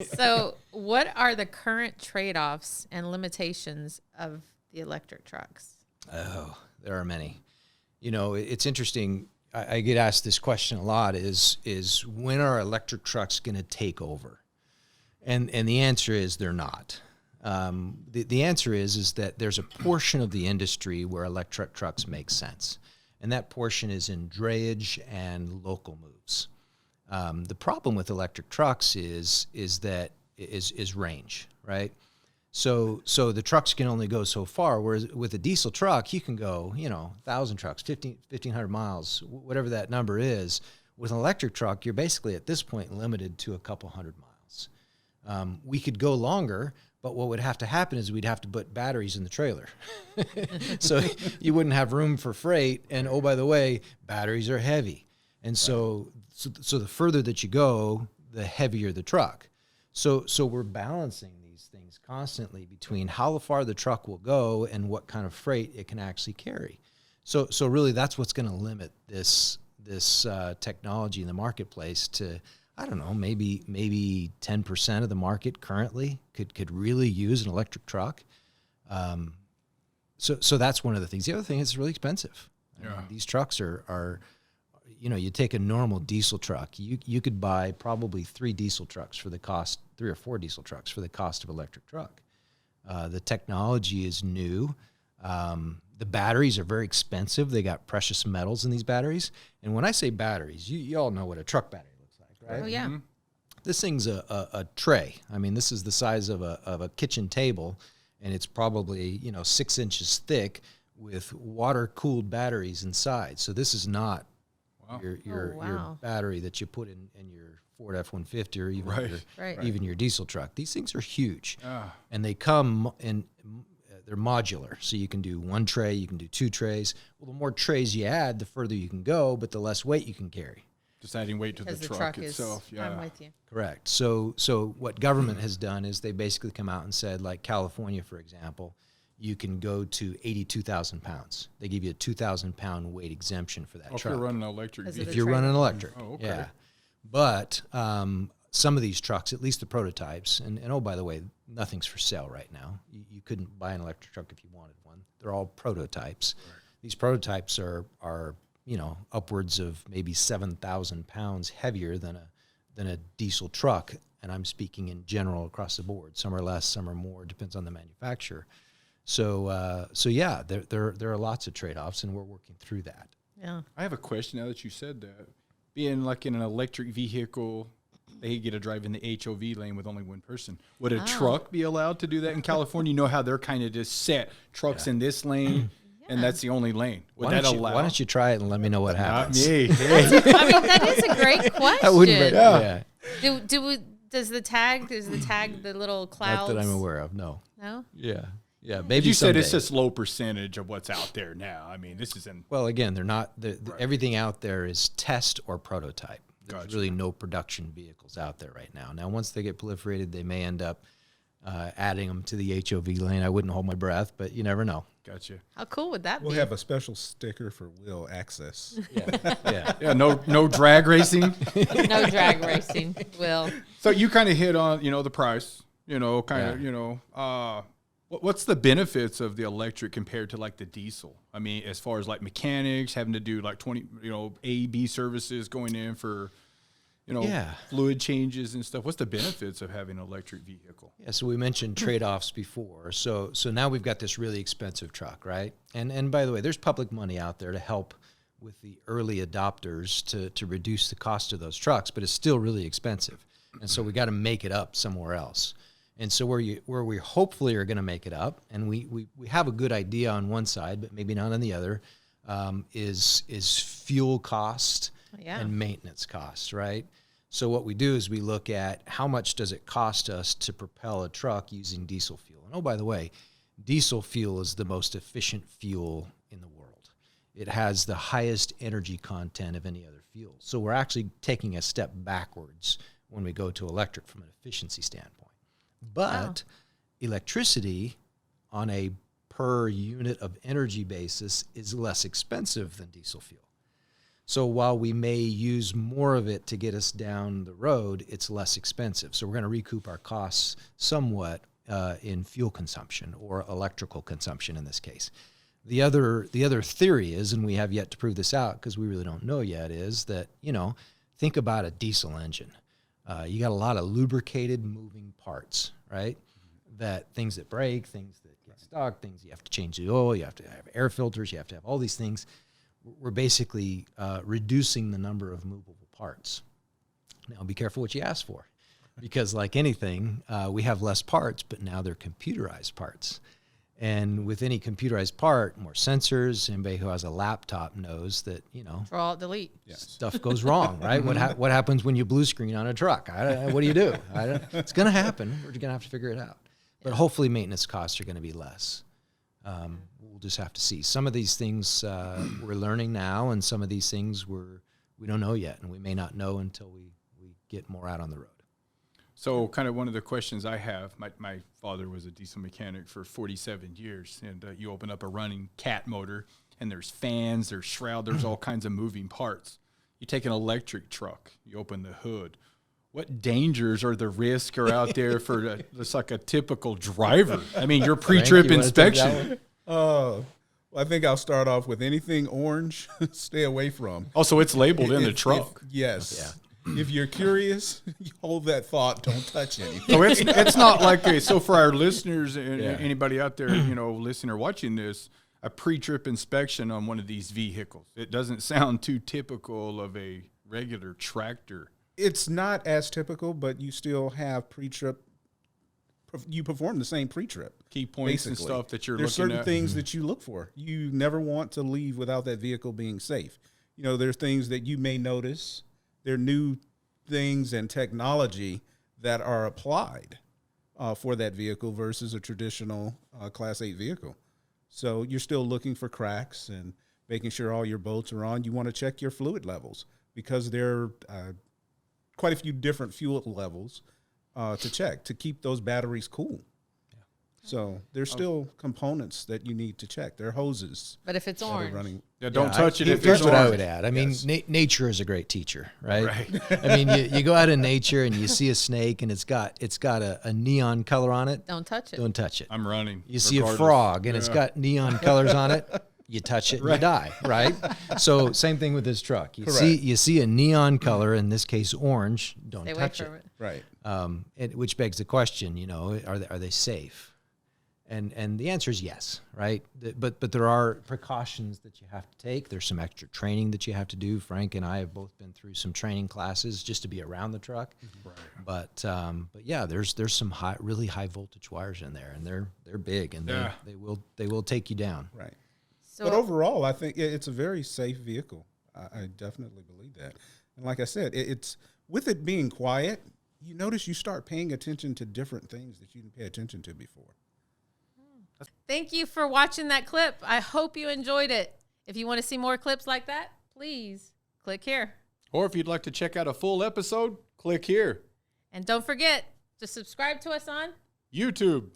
So, what are the current trade-offs and limitations of the electric trucks? Oh, there are many. It's interesting. I get asked this question a lot: is when are electric trucks going to take over? And the answer is they're not. The answer is that there's a portion of the industry where electric trucks make sense, and that portion is in drayage and local moves. The problem with electric trucks is range, right? So the trucks can only go so far, whereas with a diesel truck, you can go, 1,000 trucks, 1,500 miles, whatever that number is. With an electric truck, you're basically at this point limited to a couple hundred miles. We could go longer, but what would have to happen is we'd have to put batteries in the trailer. So you wouldn't have room for freight. And oh, by the way, batteries are heavy. And so the further that you go, the heavier the truck. So we're balancing these things constantly between how far the truck will go and what kind of freight it can actually carry. So really that's what's going to limit this technology in the marketplace to, I don't know, maybe 10% of the market currently could really use an electric truck. So that's one of the things. The other thing is it's really expensive. Yeah. I mean, these trucks are you take a normal diesel truck, you could buy probably 3 or 4 diesel trucks for the cost of electric truck. The technology is new. The batteries are very expensive. They got precious metals in these batteries. And when I say batteries, you all know what a truck battery looks like, right? Oh, yeah. Mm-hmm. This thing's a tray. I mean, this is the size of a kitchen table, and it's probably 6 inches thick with water-cooled batteries inside. So this is not your battery that you put in your Ford F-150 or even even your diesel truck. These things are huge, and they come in. They're modular, so you can do 1 tray, you can do 2 trays. Well, the more trays you add, the further you can go, but the less weight you can carry. Just adding weight to the truck itself. Yeah, I'm with you. Correct. So what government has done is they basically come out and said, like California, for example, you can go to 82,000 pounds. They give you a 2,000 pound weight exemption for that truck. If you're running electric. If you're running electric. Oh, okay. Yeah. But some of these trucks, at least the prototypes, and oh, by the way, nothing's for sale right now. You couldn't buy an electric truck if you wanted one. They're all prototypes. Right. These prototypes are upwards of maybe 7,000 pounds heavier than a diesel truck, and I'm speaking in general across the board. Some are less, some are more, depends on the manufacturer. So yeah, there are lots of trade-offs, and we're working through that. Yeah. I have a question now that you said that. Being like in an electric vehicle, they get to drive in the HOV lane with only 1 person. Would a truck be allowed to do that in California? You know how they're kind of just set trucks in this lane, and that's the only lane. Would that allow? Why don't you try it and let me know what happens? Not me. I mean, that is a great question. I wouldn't. Yeah. Does the tag the little clouds? Not that I'm aware of. No. No. Yeah. Yeah, maybe you someday. said it's a low percentage of what's out there now. I mean, this isn't. Well, again, they're not. Everything out there is test or prototype. There's really no production vehicles out there right now. Now, once they get proliferated, they may end up adding them to the HOV lane. I wouldn't hold my breath, but you never know. Gotcha. How cool would that be? We'll have a special sticker for wheel access. Yeah. No drag racing. No drag racing. Will. So you kind of hit on the price. What's the benefits of the electric compared to like the diesel? I mean, as far as like mechanics, having to do like 20, A, B services going in for, fluid changes and stuff. What's the benefits of having an electric vehicle? Yeah, so we mentioned trade-offs before. So now we've got this really expensive truck, right? And by the way, there's public money out there to help with the early adopters to reduce the cost of those trucks, but it's still really expensive. And so we got to make it up somewhere else. And so where we hopefully are going to make it up, and we have a good idea on one side, but maybe not on the other, is fuel cost and maintenance cost, right? So what we do is we look at how much does it cost us to propel a truck using diesel fuel. And oh, by the way, diesel fuel is the most efficient fuel in the world. It has the highest energy content of any other fuel. So we're actually taking a step backwards when we go to electric from an efficiency standpoint. But electricity on a per unit of energy basis is less expensive than diesel fuel. So while we may use more of it to get us down the road, it's less expensive. So we're going to recoup our costs somewhat in fuel consumption or electrical consumption in this case. The other theory is, and we have yet to prove this out because we really don't know yet, is that, think about a diesel engine. You got a lot of lubricated moving parts, right? That things that break, things that get stuck, things you have to change the oil, you have to have air filters, you have to have all these things. We're basically reducing the number of movable parts. Now, be careful what you ask for, because like anything, we have less parts, but now they're computerized parts. And with any computerized part, more sensors. Anybody who has a laptop knows that, Delete. stuff goes wrong, right? What happens when you blue screen on a truck? What do you do? It's going to happen. We're going to have to figure it out. But hopefully maintenance costs are going to be less. We'll just have to see. Some of these things we're learning now, and some of these things we don't know yet, and we may not know until we get more out on the road. So kind of one of the questions I have, my father was a diesel mechanic for 47 years, and you open up a running cat motor, and there's fans, there's shroud, there's all kinds of moving parts. You take an electric truck, you open the hood. What dangers or the risks are out there for just like a typical driver? I mean, your pre-trip inspection. Well, I think I'll start off with anything orange, stay away from. Oh, so it's labeled in the truck. Yes. Yeah. If you're curious, you hold that thought. Don't touch anything. So it's not like so for our listeners and anybody out there, listening or watching this, a pre-trip inspection on one of these vehicles. It doesn't sound too typical of a regular tractor. It's not as typical, but you still have pre-trip. You perform the same pre-trip. Key points and stuff that you're looking at. There's certain things that you look for. You never want to leave without that vehicle being safe. There's things that you may notice. There are new things and technology that are applied for that vehicle versus a traditional Class 8 vehicle. So you're still looking for cracks and making sure all your bolts are on. You want to check your fluid levels because there are quite a few different fuel levels to check to keep those batteries cool. So there's still components that you need to check. There are hoses. But if it's orange, running. Don't touch it if Here's it's what orange. I would add. I mean, nature is a great teacher, right? I mean, you go out in nature and you see a snake and it's got a neon color on it. don't touch it. Don't touch it. I'm running. You see a frog and it's got neon colors on it. You touch it and you die, right? So same thing with this truck. You see a neon color, in this case orange. Don't Stay away touch from it. Right. Which begs the question, are they safe? And the answer is yes, right? But there are precautions that you have to take. There's some extra training that you have to do. Frank and I have both been through some training classes just to be around the truck. Right. But yeah, there's some really high voltage wires in there, and they're big, and they will take you down. Right. So, But overall, I think it's a very safe vehicle. I definitely believe that. And like I said, it's with it being quiet, you notice you start paying attention to different things that you didn't pay attention to before. thank you for watching that clip. I hope you enjoyed it. If you want to see more clips like that, please click here. Or if you'd like to check out a full episode, click here. And don't forget to subscribe to us on YouTube.